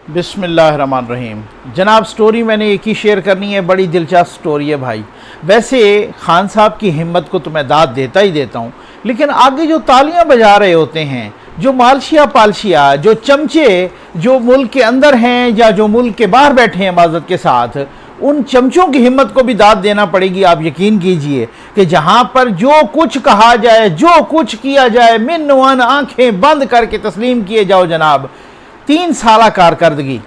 बिस्मिल्लाहिर्रहमानिर्रहीम। जनाब, स्टोरी मैंने एक ही शेयर करनी है, बड़ी दिलचस्प स्टोरी है भाई। वैसे खान साहब की हिम्मत को तो मैं दाद देता ही देता हूँ, लेकिन आगे जो तालियां बजा रहे होते हैं, जो मालशिया पालशिया, जो चमचे जो मुल्क के अंदर हैं या जो मुल्क के बाहर बैठे हैं माजरत के साथ, उन चमचों की हिम्मत को भी दाद देना पड़ेगी। आप यकीन कीजिए कि जहाँ पर जो कुछ कहा जाए, जो कुछ किया जाए, मिन वन आंखें बंद करके तस्लीम किए जाओ। जनाब, 3 साल कारकर्दगी,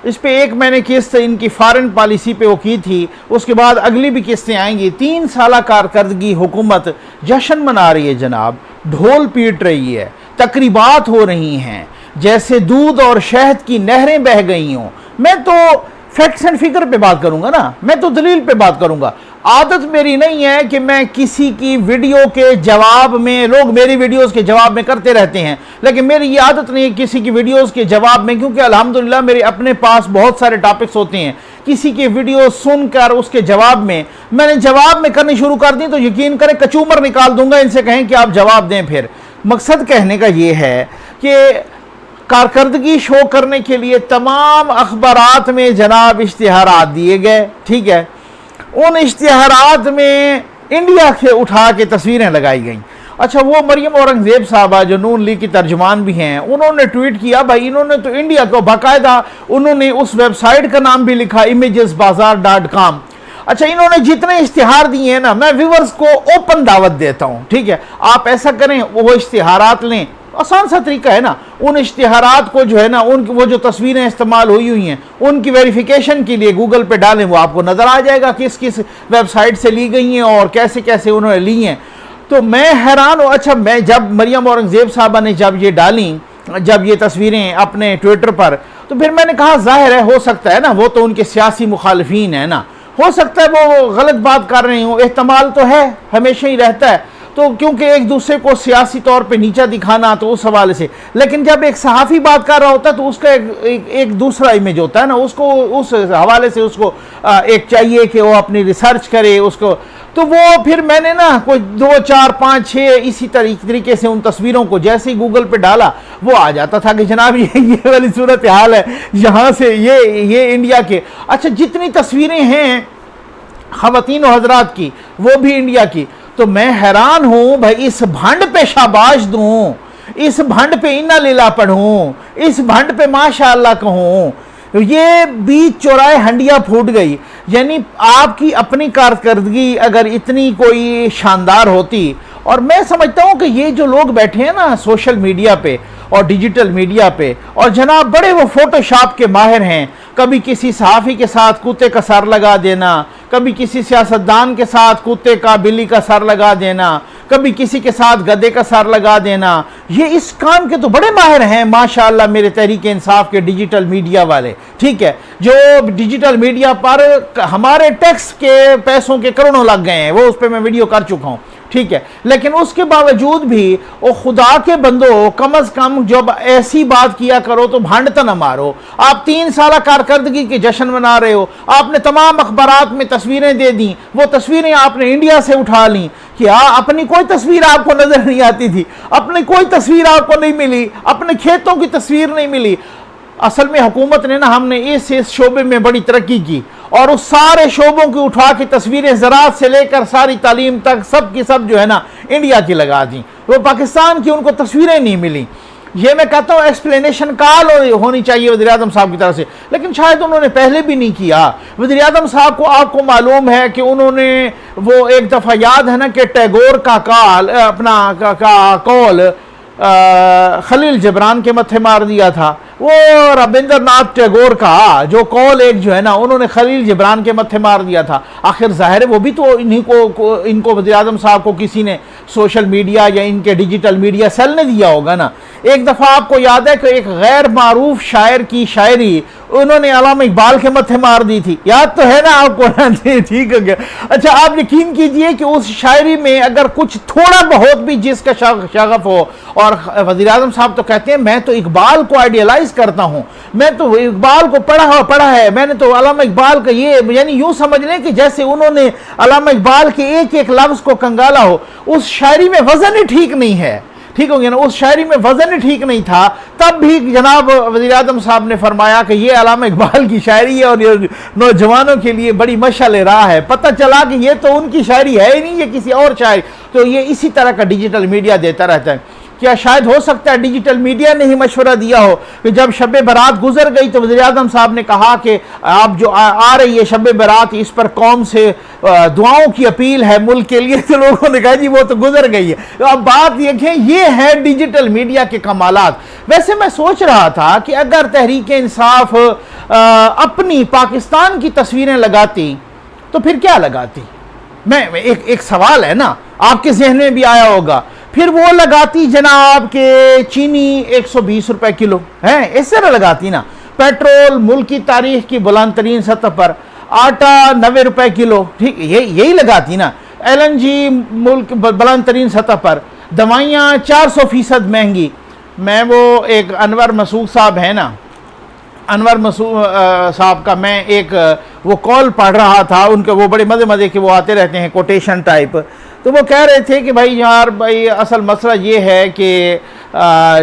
इस पे एक मैंने किस्त इनकी फॉरेन पॉलिसी पे वो की थी, उसके बाद अगली भी किस्तें आएंगी। 3 साल कारकर्दगी हुकूमत जश्न मना रही है जनाब, ढोल पीट रही है, तकरीबात हो रही हैं जैसे दूध और शहद की नहरें बह गई हों। मैं तो फैक्ट्स एंड फिगर पे बात करूंगा ना, मैं तो दलील पे बात करूंगा। आदत मेरी नहीं है कि मैं किसी की वीडियो के जवाब में, लोग मेरी वीडियोस के जवाब में करते रहते हैं, लेकिन मेरी ये आदत नहीं है किसी की वीडियोस के जवाब में, क्योंकि अल्हम्दुलिल्लाह मेरे अपने पास बहुत सारे टॉपिक्स होते हैं। किसी की वीडियो सुनकर उसके जवाब में मैंने जवाब में करनी शुरू कर दी तो यकीन करें कचूमर निकाल दूंगा, इनसे कहें कि आप जवाब दें। फिर मकसद कहने का ये है कि कारकर्दगी शो करने के लिए तमाम अखबारात में जनाब इश्तिहारात दिए गए, ठीक है। उन इश्तिहारात में इंडिया से उठा के तस्वीरें लगाई गई। अच्छा, वो मरियम औरंगजेब साहबा जो नून लीग की तर्जुमान भी हैं, उन्होंने ट्वीट किया, भाई इन्होंने तो इंडिया को बाकायदा उन्होंने उस वेबसाइट का नाम भी लिखा, imagesbazaar.com। अच्छा, इन्होंने जितने इश्तिहार दिए हैं ना, मैं व्यूअर्स को ओपन दावत देता हूं, ठीक है। आप ऐसा करें, वो इश्तिहारात लें, आसान सा तरीका है ना, उन इश्तिहारात को जो है ना, उनकी वो जो तस्वीरें इस्तेमाल हुई हैं उनकी वेरिफिकेशन के लिए गूगल पे डालें, वो आपको नज़र आ जाएगा किस किस वेबसाइट से ली गई हैं और कैसे कैसे उन्होंने ली हैं। तो मैं हैरान हूँ। अच्छा, मैं जब मरियम औरंगजेब साहबा ने जब ये डाली, जब ये तस्वीरें अपने ट्विटर पर, तो फिर मैंने कहा जाहिर है, हो सकता है ना, वो तो उनके सियासी मुखालिफिन है ना, हो सकता है वो गलत बात कर रही हूँ, एहतमाल तो है, हमेशा ही रहता है, तो क्योंकि एक दूसरे को सियासी तौर पे नीचा दिखाना, तो उस हवाले से। लेकिन जब एक सहाफ़ी बात कर रहा होता है तो उसका एक दूसरा इमेज होता है ना, उसको उस हवाले से उसको एक चाहिए कि वो अपनी रिसर्च करे उसको। तो वो फिर मैंने ना कोई 2, 4, 5, 6 इसी तरीके से उन तस्वीरों को जैसे ही गूगल पे डाला, वो आ जाता था कि जनाब ये वाली सूरत हाल है, यहाँ से ये इंडिया के। अच्छा, जितनी तस्वीरें हैं ख़वातीन और हज़रात की, वो भी इंडिया की। तो मैं हैरान हूं भाई, इस भंड पे शाबाश दूं, इस भंड पे इन्ना लीला पढ़ूं, इस भंड पे माशाअल्लाह कहूं। ये बीच चौराहे हंडिया फूट गई। यानी आपकी अपनी कारकर्दगी अगर इतनी कोई शानदार होती, और मैं समझता हूं कि ये जो लोग बैठे हैं ना सोशल मीडिया पे और डिजिटल मीडिया पे, और जनाब बड़े वो फोटोशॉप के माहिर हैं, कभी किसी सहाफ़ी के साथ कुत्ते का सर लगा देना, कभी किसी सियासतदान के साथ कुत्ते का, बिल्ली का सर लगा देना, कभी किसी के साथ गधे का सर लगा देना। ये इस काम के तो बड़े माहिर हैं माशाअल्लाह मेरे तहरीक इंसाफ के डिजिटल मीडिया वाले, ठीक है, जो डिजिटल मीडिया पर हमारे टैक्स के पैसों के करोड़ों लग गए हैं, वो उस पर मैं वीडियो कर चुका हूँ, ठीक है। लेकिन उसके बावजूद भी वो खुदा के बंदो, कम अज कम जब ऐसी बात किया करो तो भांडता न मारो। आप 3 साल कारकर्दगी के जश्न मना रहे हो, आपने तमाम अखबारात में तस्वीरें दे दी, वो तस्वीरें आपने इंडिया से उठा ली। क्या अपनी कोई तस्वीर आपको नजर नहीं आती थी? अपनी कोई तस्वीर आपको नहीं मिली? अपने खेतों की तस्वीर नहीं मिली? असल में हुकूमत ने ना, हमने इस शोबे में बड़ी तरक्की की और उस सारे शोबों की उठा के तस्वीरें ज़राअत से लेकर सारी तालीम तक सब की सब जो है ना इंडिया की लगा दी। वो पाकिस्तान की उनको तस्वीरें नहीं मिली। ये मैं कहता हूँ एक्सप्लेनेशन काल होनी चाहिए वज़ीर आज़म साहब की तरफ से, लेकिन शायद उन्होंने पहले भी नहीं किया। वज़ीर आज़म साहब को आपको मालूम है कि उन्होंने वो एक दफ़ा याद है ना कि टैगोर का काल अपना कौल खलील जिब्रान के मत्थे मार दिया था। वो रविंद्रनाथ टैगोर का जो कौल एक जो है ना, उन्होंने खलील जिब्रान के मत्थे मार दिया था। आखिर जाहिर है वो भी तो इनको वज़ीर आज़म साहब को किसी ने सोशल मीडिया या इनके डिजिटल मीडिया सेल ने दिया होगा ना। एक दफ़ा आपको याद है कि एक गैर मारूफ शायर की शायरी उन्होंने अल्लामा इकबाल के मत्थे मार दी थी, याद तो है ना आपको? ठीक हो गया। अच्छा, आप यकीन कीजिए कि उस शायरी में अगर कुछ थोड़ा बहुत भी जिसका शगफ हो, और वज़ीर आज़म साहब तो कहते हैं मैं तो इकबाल को आइडियलाइज करता हूँ, मैं तो इकबाल को पढ़ा है, मैंने तो अल्लामा इकबाल का ये, यानी यूँ समझ लें कि जैसे उन्होंने अल्लामा इकबाल के एक एक लफ्ज़ को कंगाला हो। उस शायरी में वज़न ही ठीक नहीं है, ठीक हो गया ना, उस शायरी में वजन ही ठीक नहीं था, तब भी जनाब वज़ीर आज़म साहब ने फरमाया कि ये अल्लामा इकबाल की शायरी है और ये नौजवानों के लिए बड़ी मशाल राह है। पता चला कि ये तो उनकी शायरी है ही नहीं, ये किसी और शायरी। तो ये इसी तरह का डिजिटल मीडिया देता रहता है। क्या शायद हो सकता है डिजिटल मीडिया ने ही मशवरा दिया हो कि जब शब बारात गुजर गई तो वज़ीर आज़म साहब ने कहा कि आप जो आ रही है शब बारात, इस पर कौम से दुआओं की अपील है मुल्क के लिए, तो लोगों ने कहा जी वो तो गुजर गई है। तो अब बात देखें, ये है डिजिटल मीडिया के कमालात। वैसे मैं सोच रहा था कि अगर तहरीक इंसाफ अपनी पाकिस्तान की तस्वीरें लगाती तो फिर क्या लगाती। मैं एक सवाल है ना, आपके जहन में भी आया होगा, फिर वो लगाती जनाब के चीनी 120 रुपए किलो है, इस तरह लगाती ना। पेट्रोल मुल्क की तारीख की बुलंद तरीन सतह पर, आटा 90 रुपए किलो, ठीक, यही लगाती ना। LNG मुल्क बुलंद तरीन सतह पर, दवाइयाँ 400% महंगी। मैं वो एक अनवर मसूद साहब है ना, अनवर मसूद साहब का मैं एक वो कॉल पढ़ रहा था, उनके वो बड़े मज़े मज़े के वो आते रहते हैं कोटेशन टाइप। तो वो कह रहे थे कि भाई यार भाई असल मसला ये है कि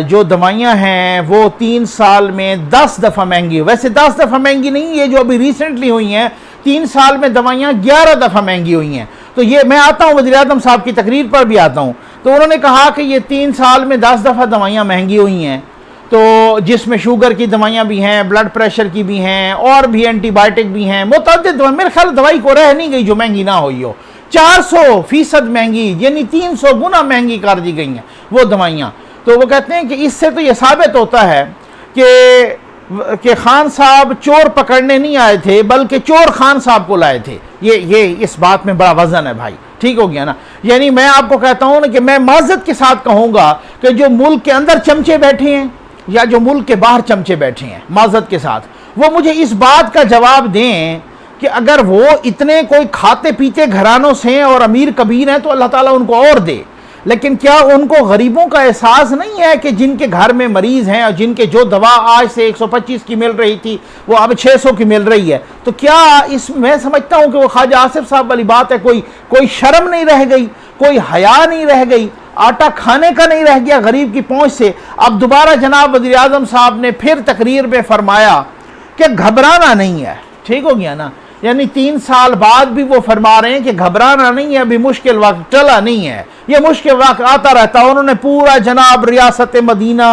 जो दवाइयाँ हैं वो 3 साल में 10 दफ़ा महंगी हो। वैसे 10 दफ़ा महंगी नहीं, ये जो अभी रिसेंटली हुई हैं 3 साल में दवाइयाँ 11 दफ़ा महंगी हुई हैं। तो ये मैं आता हूँ वज़ीर आज़म साहब की तकरीर पर भी आता हूँ, तो उन्होंने कहा कि ये 3 साल में 10 दफ़ा दवाइयाँ महंगी हुई हैं। तो जिसमें शुगर की दवाइयाँ भी हैं, ब्लड प्रेशर की भी हैं, और भी एंटीबायोटिक भी हैं, मुतअद्दिद दवाई। मेरे ख्याल दवाई को रह नहीं गई जो महंगी ना हुई हो। 400% महंगी, यानी 300 गुना महंगी कर दी गई हैं वो दवाइयाँ। तो वो कहते हैं कि इससे तो ये साबित होता है कि खान साहब चोर पकड़ने नहीं आए थे, बल्कि चोर खान साहब को लाए थे। ये इस बात में बड़ा वजन है भाई, ठीक हो गया ना। यानी मैं आपको कहता हूँ ना कि मैं माज़रत के साथ कहूँगा कि जो मुल्क के अंदर चमचे बैठे हैं या जो मुल्क के बाहर चमचे बैठे हैं, माज़रत के साथ, वो मुझे इस बात का जवाब दें कि अगर वो इतने कोई खाते पीते घरानों से हैं और अमीर कबीर हैं तो अल्लाह ताला उनको और दे, लेकिन क्या उनको गरीबों का एहसास नहीं है कि जिनके घर में मरीज हैं और जिनके जो दवा आज से 125 की मिल रही थी वो अब 600 की मिल रही है। तो क्या इस मैं समझता हूँ कि वो ख्वाजा आसिफ साहब वाली बात है, कोई शर्म नहीं रह गई, कोई हया नहीं रह गई, आटा खाने का नहीं रह गया गरीब की पहुंच से। अब दोबारा जनाब वज़ीर आज़म साहब ने फिर तकरीर में फरमाया कि घबराना नहीं है, ठीक हो गया ना। यानी 3 साल बाद भी वो फरमा रहे हैं कि घबराना नहीं है, अभी मुश्किल वक्त टला नहीं है, ये मुश्किल वक्त आता रहता है। उन्होंने पूरा जनाब रियासत मदीना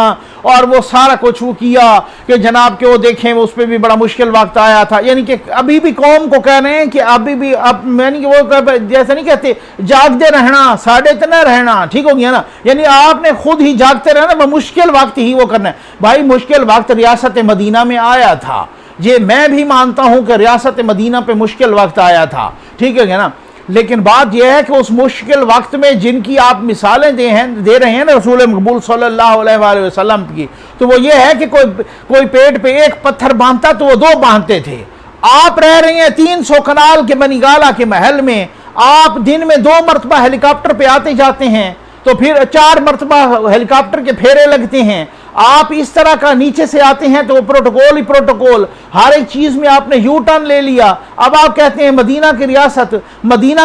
और वो सारा कुछ वो किया कि जनाब के वो देखें उस पर भी बड़ा मुश्किल वक्त आया था। यानी कि अभी भी कौम को कह रहे हैं कि अभी भी अब यानी कि वो जैसे नहीं कहते जागते रहना, साढ़े इतना रहना, ठीक हो गया ना। यानी आपने खुद ही जागते रहना, मुश्किल वक्त ही वो करना है। भाई मुश्किल वक्त रियासत मदीना में आया था, ये मैं भी मानता हूं कि रियासत मदीना पे मुश्किल वक्त आया था, ठीक है ना। लेकिन बात यह है कि उस मुश्किल वक्त में जिनकी आप मिसालें दे रहे हैं ना रसूल मकबूल सल्लल्लाहु अलैहि वसल्लम की, तो वो ये है कि कोई पेट पे एक पत्थर बांधता तो वो 2 बांधते थे। आप रह रहे हैं 300 कनाल के बनीगाला के महल में, आप दिन में 2 मरतबा हेलीकॉप्टर पे आते जाते हैं, तो फिर 4 मरतबा हेलीकॉप्टर के फेरे लगते हैं। आप इस तरह का नीचे से आते हैं तो प्रोटोकॉल ही प्रोटोकॉल, हर एक चीज़ में आपने यू टर्न ले लिया। अब आप कहते हैं मदीना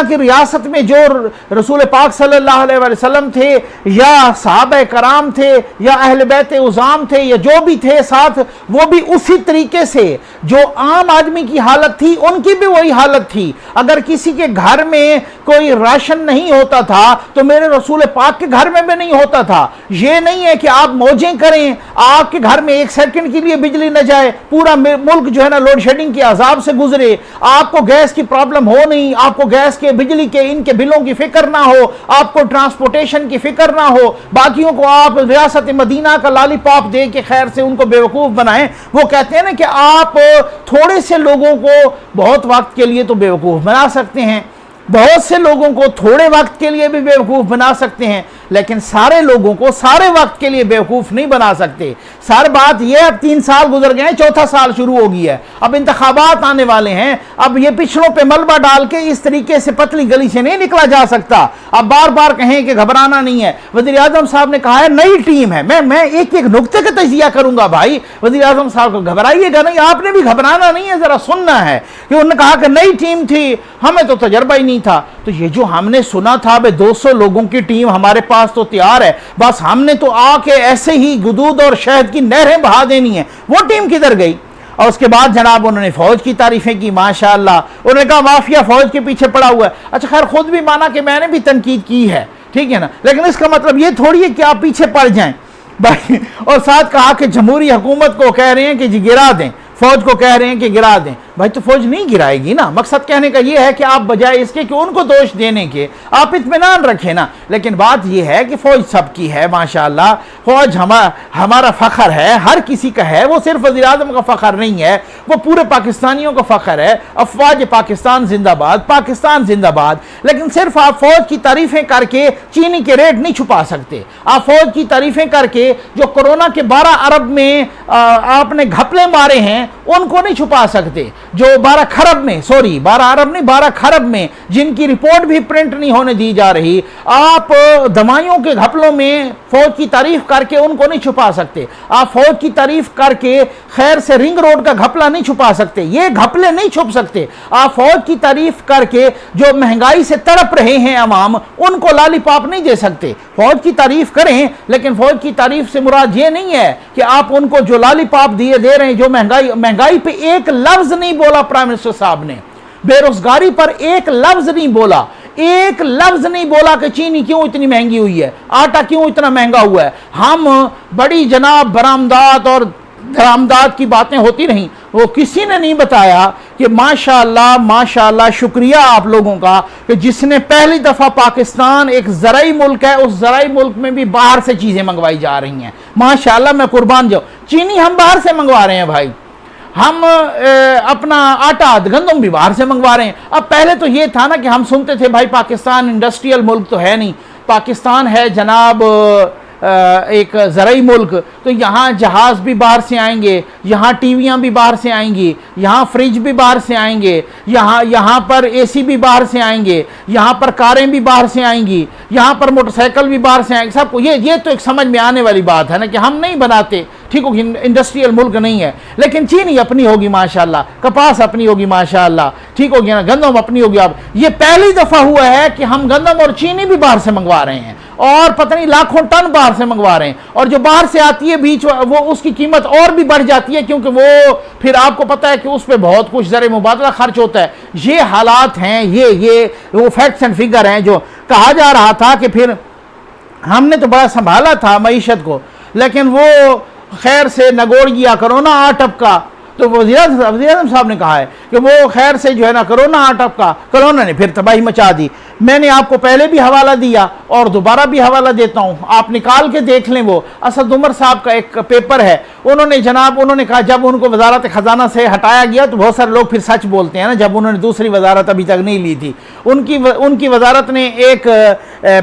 की रियासत में जो रसूल पाक सल्लल्लाहु अलैहि वसल्लम थे या सहाबा कराम थे या अहले बैत उज़ाम थे या जो भी थे साथ, वो भी उसी तरीके से जो आम आदमी की हालत थी उनकी भी वही हालत थी। अगर किसी के घर में कोई राशन नहीं होता था तो मेरे रसूल पाक के घर में भी नहीं होता था। ये नहीं है कि आप मौजें करें, आपके घर में 1 सेकंड के लिए बिजली न जाए, पूरा मुल्क जो है ना लोड शेडिंग के अजाब से गुजरे, आपको गैस की प्रॉब्लम हो नहीं, आपको गैस के बिजली के इनके बिलों की फिक्र ना हो, आपको ट्रांसपोर्टेशन की फिक्र ना हो, बाकियों को आप रियासत मदीना का लॉलीपॉप दे के खैर से उनको बेवकूफ बनाएं। वो कहते हैं ना कि आप थोड़े से लोगों को बहुत वक्त के लिए तो बेवकूफ बना सकते हैं, बहुत से लोगों को थोड़े वक्त के लिए भी बेवकूफ़ बना सकते हैं, लेकिन सारे लोगों को सारे वक्त के लिए बेवकूफ़ नहीं बना सकते। सारी बात यह, अब 3 साल गुजर गए हैं, 4था साल शुरू हो गया है, अब इंतखाबात आने वाले हैं। अब ये पिछड़ों पे मलबा डाल के इस तरीके से पतली गली से नहीं निकला जा सकता। अब बार बार कहें कि घबराना नहीं है। वज़ीर आज़म साहब ने कहा है नई टीम है। मैं एक एक नुक्ते का तजिया करूंगा भाई। वज़ीर आज़म साहब को घबराइएगा नहीं, आपने भी घबराना नहीं है, ज़रा सुनना है कि उन्होंने कहा कि नई टीम थी, हमें तो तजर्बा ही नहीं था। तो ये जो हमने सुना था भाई 200 लोगों की टीम हमारे पास जहाज तो तैयार है, बस हमने तो आके ऐसे ही दूध और शहद की नहरें बहा देनी है। वो टीम किधर गई? और उसके बाद जनाब उन्होंने फौज की तारीफें की, माशाअल्लाह। उन्होंने कहा माफिया फौज के पीछे पड़ा हुआ है। अच्छा खैर, खुद भी माना कि मैंने भी तनकीद की है, ठीक है ना, लेकिन इसका मतलब ये थोड़ी है कि आप पीछे पड़ जाएं भाई। और साथ कहा कि जमहूरी हुकूमत को कह रहे हैं कि जी गिरा दें, फौज को कह रहे हैं कि गिरा दें। भाई तो फौज नहीं गिराएगी ना। मकसद कहने का यह है कि आप बजाय इसके कि उनको दोष देने के आप इत्मीनान रखें ना। लेकिन बात यह है कि फौज सबकी है माशाअल्लाह, फौज हमारा फख्र है, हर किसी का है। वो सिर्फ वज़ीर आज़म का फख्र नहीं है, वो पूरे पाकिस्तानियों का फख्र है। अफवाज पाकिस्तान जिंदाबाद, पाकिस्तान जिंदाबाद। लेकिन सिर्फ आप फौज की तारीफें करके चीनी के रेट नहीं छुपा सकते। आप फौज की तारीफें करके जो कोरोना के 12 अरब में आपने घपले मारे हैं उनको नहीं छुपा सकते। जो 12 खरब में, सॉरी 12 अरब नहीं, 12 खरब में, जिनकी रिपोर्ट भी प्रिंट नहीं होने दी जा रही, आप दवाइयों के घपलों में फौज की तारीफ करके उनको नहीं छुपा सकते। आप फौज की तारीफ करके खैर से रिंग रोड का घपला नहीं छुपा सकते। ये घपले नहीं छुप सकते। आप फौज की तारीफ करके जो महंगाई से तड़प रहे हैं अवाम, उनको लालीपॉप नहीं दे सकते। फौज की तारीफ करें, लेकिन फौज की तारीफ से मुराद ये नहीं है कि आप उनको जो लालीपॉप दे रहे हैं, जो महंगाई पे एक लफ्ज नहीं बोला प्राइम मिनिस्टर साहब ने, बेरोजगारी पर एक लफ्ज नहीं बोला, एक लफ्ज नहीं बोला कि चीनी क्यों इतनी महंगी हुई है, आटा क्यों इतना महंगा हुआ है। हम बड़ी जनाब बरामदात और दरामदात की बातें होती रहीं, वो किसी ने नहीं बताया कि माशाअल्लाह माशाअल्लाह शुक्रिया आप लोगों का कि जिसने पहली दफा, पाकिस्तान एक ज़राई मुल्क है, उस ज़राई मुल्क में भी बाहर से चीजें मंगवाई जा रही हैं। माशाअल्लाह, मैं कुर्बान जाऊं। चीनी हम बाहर से मंगवा रहे हैं भाई, हम अपना आटा गंदम भी बाहर से मंगवा रहे हैं। अब पहले तो ये था ना कि हम सुनते थे भाई पाकिस्तान इंडस्ट्रियल मुल्क तो है नहीं, पाकिस्तान है जनाब एक ज़राई मुल्क, तो यहाँ जहाज़ भी बाहर से आएंगे, यहाँ टीवियाँ भी बाहर से आएंगी, यहाँ फ्रिज भी बाहर से आएंगे, यहाँ पर एसी भी बाहर से आएंगे, यहाँ पर कारें भी बाहर से आएंगी, यहाँ पर मोटरसाइकिल भी बाहर से आएंगे। सबको ये तो एक समझ में आने वाली बात है ना कि हम नहीं बनाते, ठीक होगी, इंडस्ट्रियल मुल्क नहीं है। लेकिन चीनी अपनी होगी माशाअल्लाह, कपास अपनी होगी माशाअल्लाह, ठीक होगी ना, गंदम अपनी होगी। अब ये पहली दफ़ा हुआ है कि हम गंदम और चीनी भी बाहर से मंगवा रहे हैं, और पता नहीं लाखों टन बाहर से मंगवा रहे हैं। और जो बाहर से आती है बीच वो उसकी कीमत और भी बढ़ जाती है, क्योंकि वो फिर आपको पता है कि उस पर बहुत कुछ ज़र मुबादला खर्च होता है। ये हालात हैं, ये वो फैक्ट्स एंड फिगर हैं। जो कहा जा रहा था कि फिर हमने तो बड़ा संभाला था मईशत को, लेकिन वो खैर से नगोड़ गया कोरोना आ टपका। तो वज़ीर आज़म साहब ने कहा है कि वो खैर से जो है ना कोरोना आ टपका, कोरोना ने फिर तबाही मचा दी। मैंने आपको पहले भी हवाला दिया और दोबारा भी हवाला देता हूँ, आप निकाल के देख लें। वो असद उमर साहब का एक पेपर है, उन्होंने कहा जब उनको वजारत खजाना से हटाया गया तो बहुत सारे लोग फिर सच बोलते हैं ना, जब उन्होंने दूसरी वजारत अभी तक नहीं ली थी, उनकी वजारत ने एक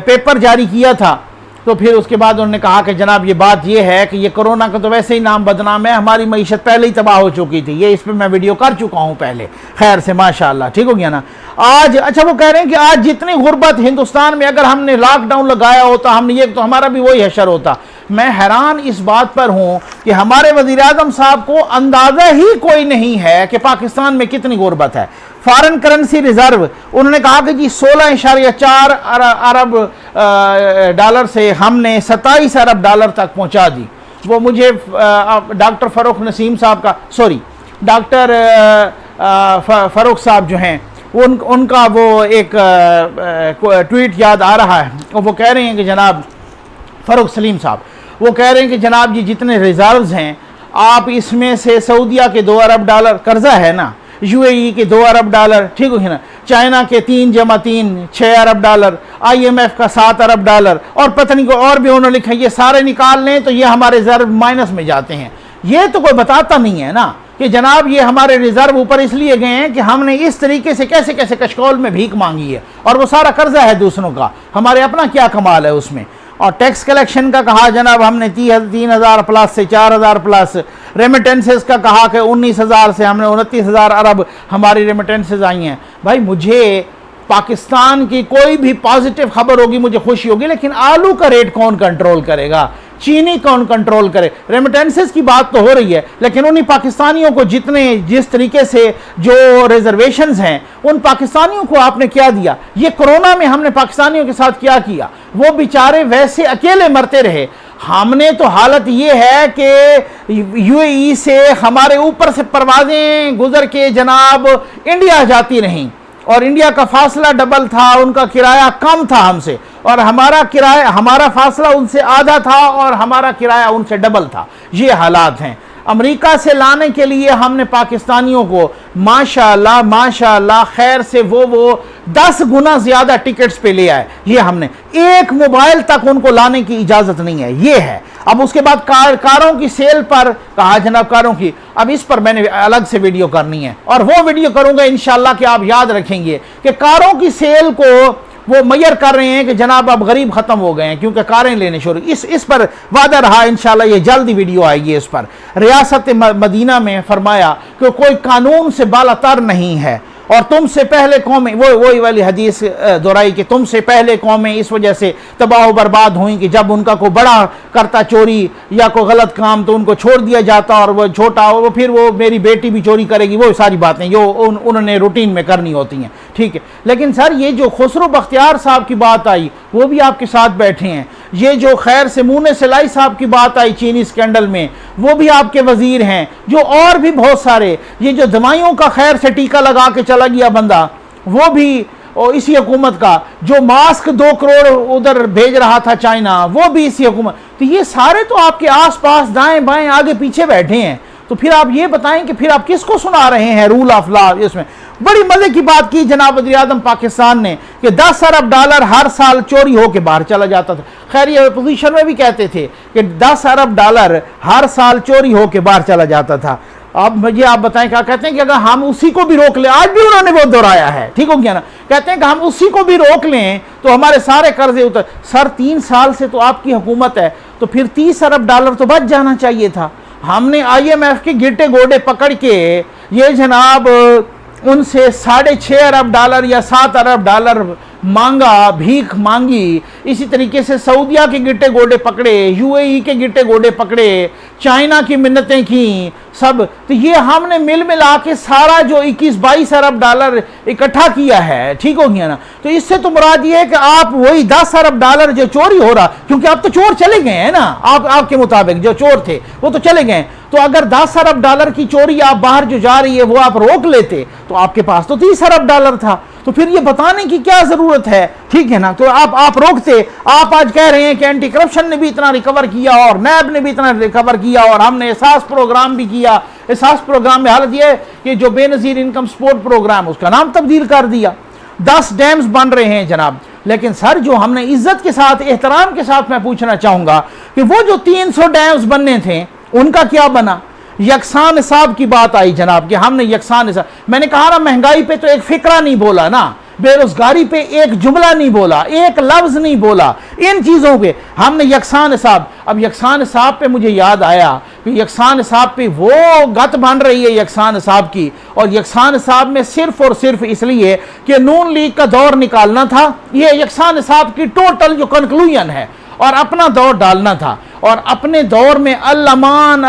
पेपर जारी किया था। तो फिर उसके बाद उन्होंने कहा कि जनाब ये बात ये है कि ये कोरोना का तो वैसे ही नाम बदनाम है, हमारी मईशत पहले ही तबाह हो चुकी थी। ये इस पर मैं वीडियो कर चुका हूँ पहले, खैर से माशाअल्लाह, ठीक हो गया ना। आज अच्छा वो कह रहे हैं कि आज जितनी गुर्बत हिंदुस्तान में, अगर हमने लॉकडाउन लगाया होता, हमने ये, तो हमारा भी वही हशर होता। मैं हैरान इस बात पर हूँ कि हमारे वज़ीर आज़म साहब को अंदाज़ा ही कोई नहीं है कि पाकिस्तान में कितनी गुर्बत है। फॉरेन करेंसी रिजर्व उन्होंने कहा कि जी 16.4 अरब डॉलर से हमने 27 अरब डॉलर तक पहुंचा दी। वो मुझे डॉक्टर फ़ारूक नसीम साहब का, सॉरी डॉक्टर फ़ारूक साहब जो हैं उनका वो एक ट्वीट याद आ रहा है। वो कह रहे हैं कि जनाब फ़ारूक सलीम साहब, वो कह रहे हैं कि जनाब जी जितने रिजर्व्स हैं, आप इसमें से सऊदिया के 2 अरब डॉलर कर्जा है ना, यूएई के 2 अरब डॉलर, ठीक है ना, चाइना के 3 + 3 6 अरब डॉलर, IMF का 7 अरब डॉलर, और पता नहीं को और भी उन्होंने लिखा, ये सारे निकाल लें तो ये हमारे रिजर्व माइनस में जाते हैं। ये तो कोई बताता नहीं है ना कि जनाब ये हमारे रिजर्व ऊपर इसलिए गए हैं कि हमने इस तरीके से कैसे कैसे कशकोल में भीख मांगी है, और वो सारा कर्जा है दूसरों का, हमारे अपना क्या कमाल है उसमें। और टैक्स कलेक्शन का कहा जनाब हमने 3,000 प्लस से 4,000 प्लस, रेमिटेंसेस का कहा कि 19,000 से हमने 29,000 अरब हमारी रेमिटेंसेस आई हैं। भाई मुझे पाकिस्तान की कोई भी पॉजिटिव खबर होगी मुझे खुशी होगी, लेकिन आलू का रेट कौन कंट्रोल करेगा? चीनी कौन कंट्रोल करे? रेमिटेंसेस की बात तो हो रही है, लेकिन उन्हीं पाकिस्तानियों को जिस तरीके से जो रिजर्वेशंस हैं उन पाकिस्तानियों को आपने क्या दिया? ये कोरोना में हमने पाकिस्तानियों के साथ क्या किया? वो बेचारे वैसे अकेले मरते रहे। हमने तो हालत ये है कि यूएई से हमारे ऊपर से परवाजें गुजर के जनाब इंडिया जाती रहीं, और इंडिया का फासला डबल था, उनका किराया कम था हमसे, और हमारा फासला उनसे आधा था और हमारा किराया उनसे डबल था। ये हालात हैं। अमेरिका से लाने के लिए हमने पाकिस्तानियों को माशाअल्लाह माशाअल्लाह खैर से वो 10 गुना ज्यादा टिकट्स पे ले आए। ये हमने एक मोबाइल तक उनको लाने की इजाजत नहीं है। ये है। अब उसके बाद कारों की सेल पर कहा जनाब, कारों की अब इस पर मैंने अलग से वीडियो करनी है, और वो वीडियो करूंगा इंशाल्लाह कि आप याद रखेंगे कि कारों की सेल को वो मैयर कर रहे हैं कि जनाब अब गरीब खत्म हो गए हैं क्योंकि कारें लेने शुरू। इस पर वादा रहा इंशाल्लाह ये जल्दी वीडियो आएगी इस पर। रियासत मदीना में फरमाया कि कोई कानून से बालातर नहीं है, और तुमसे पहले कौमें, वही वाली हदीस दोहराई कि तुमसे पहले कौमें इस वजह से तबाह बर्बाद हुई कि जब उनका कोई बड़ा करता चोरी या कोई गलत काम तो उनको छोड़ दिया जाता, और वो छोटा वो फिर वो मेरी बेटी भी चोरी करेगी, वो सारी बातें जो उन्होंने रूटीन में करनी होती हैं। ठीक है, लेकिन सर ये जो खुसरो बख्तियार साहब की बात आई वो भी आपके साथ बैठे हैं। ये जो खैर से मुने सिलाई साहब की बात आई चीनी स्कैंडल में, वो भी आपके वजीर हैं। जो और भी बहुत सारे, ये जो दवाइयों का खैर से टीका लगा के चला गया बंदा, वो भी और इसी हुकूमत का। जो मास्क 2 करोड़ उधर भेज रहा था चाइना, वो भी इसी हुकूमत। तो ये सारे तो आपके आसपास दाएं बाएं आगे पीछे बैठे हैं। तो फिर आप ये बताएं कि फिर आप किसको सुना रहे हैं रूल ऑफ लॉ? इसमें बड़ी मजे की बात की जनाब वज़ीर आज़म पाकिस्तान ने कि 10 अरब डॉलर हर साल चोरी होकर बाहर चला जाता था। खैर ये अपोजिशन में भी कहते थे कि 10 अरब डॉलर हर साल चोरी होकर बाहर चला जाता था। अब मुझे आप बताएं क्या कहते हैं कि अगर हम उसी को भी रोक लें, आज भी उन्होंने वो दोहराया है, ठीक हो गया ना, कहते हैं कि हम उसी को भी रोक लें तो हमारे सारे कर्जे उतर। सर 3 साल से तो आपकी हुकूमत है, तो फिर 30 अरब डॉलर तो बच जाना चाहिए था। हमने IMF के गिरटे गोडे पकड़ के ये जनाब उनसे 6.5 अरब डॉलर या 7 अरब डॉलर मांगा, भीख मांगी। इसी तरीके से सऊदिया के गिट्टे गोडे पकड़े, यूएई के गिट्टे गोडे पकड़े, चाइना की मिन्नतें की सब। तो ये हमने मिल मिला के सारा जो 21-22 अरब डॉलर इकट्ठा किया है, ठीक हो गया ना। तो इससे तो मुराद ये है कि आप वही 10 अरब डॉलर जो चोरी हो रहा, क्योंकि अब तो चोर चले गए हैं ना, आपके मुताबिक जो चोर थे वो तो चले गए। तो अगर 10 अरब डॉलर की चोरी आप बाहर जो जा रही है वो आप रोक लेते तो आपके पास तो 30 अरब डॉलर था। तो फिर ये बताने की क्या जरूरत है, ठीक है ना। तो आप रोकते। आप आज कह रहे हैं कि एंटी करप्शन ने भी इतना रिकवर किया और नैब ने भी इतना रिकवर किया और हमने एहसास प्रोग्राम भी किया। एहसास प्रोग्राम में हालत यह है कि जो बेनजीर इनकम सपोर्ट प्रोग्राम उसका नाम तब्दील कर दिया। 10 डैम्स बन रहे हैं जनाब। लेकिन सर जो हमने इज्जत के साथ, एहतराम के साथ मैं पूछना चाहूंगा कि वो जो 300 डैम्स बनने थे उनका क्या बना? यकसान हिसाब की बात आई जनाब कि हमने यकसान हिसाब, मैंने कहा ना महंगाई पे तो एक फिक्रा नहीं बोला ना, बेरोजगारी पे एक जुमला नहीं बोला, एक लफ्ज नहीं बोला, इन चीजों पे हमने यकसान हिसाब। अब यकसान हिसाब पे मुझे याद आया कि यकसान हिसाब पे वो गत बन रही है यकसान हिसाब की, और यकसान हिसाब में सिर्फ और सिर्फ इसलिए कि नून लीग का दौर निकालना था। ये यकसान हिसाब की टोटल जो कंक्लूजन है, और अपना दौर डालना था। और अपने दौर में अल-अमान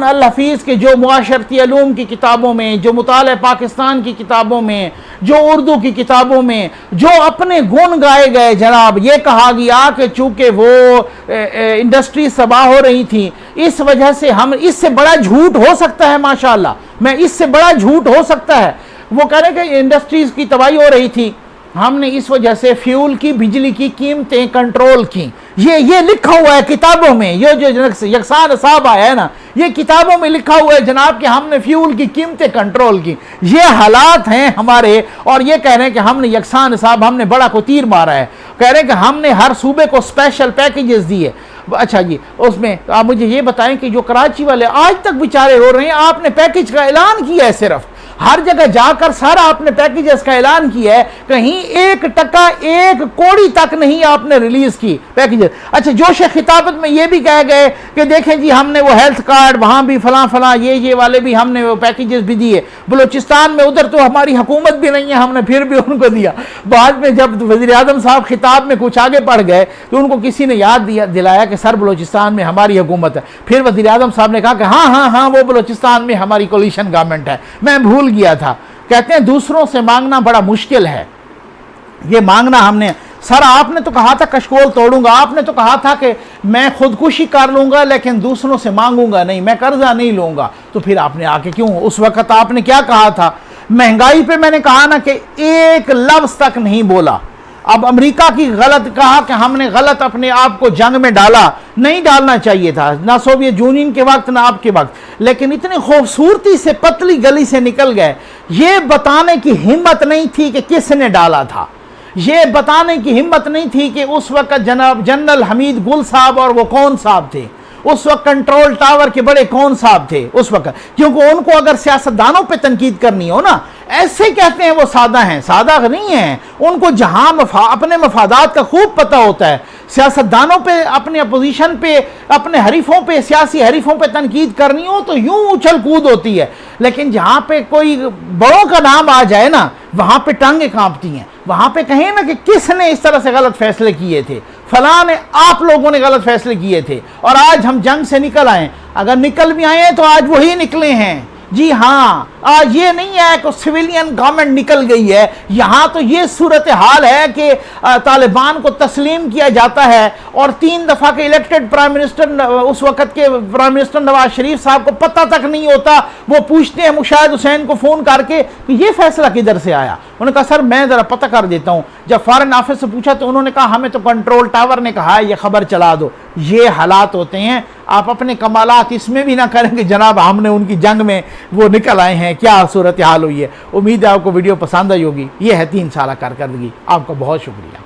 अल-हफीज़ के जो मुआशरती अलूम की किताबों में, जो मुताले पाकिस्तान की किताबों में, जो उर्दू की किताबों में जो अपने गुण गाए गए जनाब, ये कहा गया कि चूंकि वो इंडस्ट्री तबाह हो रही थी, इस वजह से हम, इससे बड़ा झूठ हो सकता है माशाअल्लाह, मैं इससे बड़ा झूठ हो सकता है। वो कह रहे कि इंडस्ट्रीज की तबाही हो रही थी, हमने इस वजह से फ्यूल की, बिजली की कीमतें कंट्रोल की। ये लिखा हुआ है किताबों में। ये जो यकसान साहब आया है ना, ये किताबों में लिखा हुआ है जनाब कि हमने फ्यूल की कीमतें कंट्रोल की। ये हालात हैं हमारे, और ये कह रहे हैं कि हमने यकसान साहब, हमने बड़ा को तीर मारा है। कह रहे हैं कि हमने हर सूबे को स्पेशल पैकेजेस दिए। अच्छा जी, उसमें आप मुझे ये बताएं कि जो कराची वाले आज तक बेचारे रो रहे हैं, आपने पैकेज का ऐलान किया है सिर्फ, हर जगह जाकर सारा आपने पैकेजेस का ऐलान किया है, कहीं 1% 1 कौड़ी तक नहीं आपने रिलीज की पैकेजेस। अच्छा, जोश खिताबत में ये भी कह गए कि देखें जी हमने वो हेल्थ कार्ड वहां भी फला फला ये वाले भी हमने वो पैकेजेस भी दिए। बलूचिस्तान में उधर तो हमारी हुकूमत भी नहीं है, हमने फिर भी उनको दिया। बाद में जब वज़ीर आज़म साहब खिताब में कुछ आगे बढ़ गए तो उनको किसी ने याद दिलाया कि सर बलूचिस्तान में हमारी हुकूमत है। फिर वज़ीर आज़म साहब ने कहा कि हाँ वो बलूचिस्तान में हमारी कोलिशन गवर्नमेंट है, मैं भूल गया था। कहते हैं दूसरों से मांगना बड़ा मुश्किल है, ये मांगना हमने, सर आपने तो कहा था कशकोल तोड़ूंगा, आपने तो कहा था कि मैं खुदकुशी कर लूंगा लेकिन दूसरों से मांगूंगा नहीं, मैं कर्जा नहीं लूंगा, तो फिर आपने आके क्यों, उस वक्त आपने क्या कहा था? महंगाई पे मैंने कहा ना कि एक लफ्ज तक नहीं बोला। अब अमेरिका की गलत कहा कि हमने गलत अपने आप को जंग में डाला, नहीं डालना चाहिए था, ना सोवियत यूनियन के वक्त ना आपके वक्त, लेकिन इतनी खूबसूरती से पतली गली से निकल गए। ये बताने की हिम्मत नहीं थी कि किसने डाला था, ये बताने की हिम्मत नहीं थी कि उस वक्त जनाब जनरल हमीद गुल साहब और वो कौन साहब थे, उस वक्त कंट्रोल टावर के बड़े कौन साहब थे उस वक्त। क्योंकि उनको अगर सियासतदानों पे तनकीद करनी हो ना, ऐसे कहते हैं वो सादा हैं, सादा नहीं है, उनको जहां अपने मफादात का खूब पता होता है। सियासतदानों पे, अपने अपोजिशन पे, अपने हरीफों पे, सियासी हरीफों पे तनकीद करनी हो तो यूं उछल कूद होती है, लेकिन जहां पे कोई बड़ों का नाम आ जाए ना, वहां पे टांगे कांपती हैं। वहां पे कहें ना कि किसने इस तरह से गलत फैसले किए थे, फलां ने, आप लोगों ने गलत फैसले किए थे और आज हम जंग से निकल आए। अगर निकल भी आए हैं तो आज वही निकले हैं। जी हाँ, आज ये नहीं है कि सिविलियन गवर्नमेंट निकल गई है, यहाँ तो ये सूरत हाल है कि तालिबान को तस्लीम किया जाता है और 3 दफ़ा के इलेक्टेड प्राइम मिनिस्टर, उस वक़्त के प्राइम मिनिस्टर नवाज शरीफ साहब को पता तक नहीं होता। वो पूछते हैं मुशाहिद हुसैन को फ़ोन करके कि ये फैसला किधर से आया। उन्होंने कहा सर मैं ज़रा पता कर देता हूँ। जब फॉरेन ऑफिस से पूछा तो उन्होंने कहा हमें तो कंट्रोल टावर ने कहा है ये खबर चला दो। ये हालात होते हैं। आप अपने कमालात इसमें भी ना करें कि जनाब हमने उनकी जंग में वो निकल आए हैं, क्या सूरत हाल हुई है। उम्मीद है आपको वीडियो पसंद आई होगी। ये है 3 साल कारकर्दगी। आपका बहुत शुक्रिया।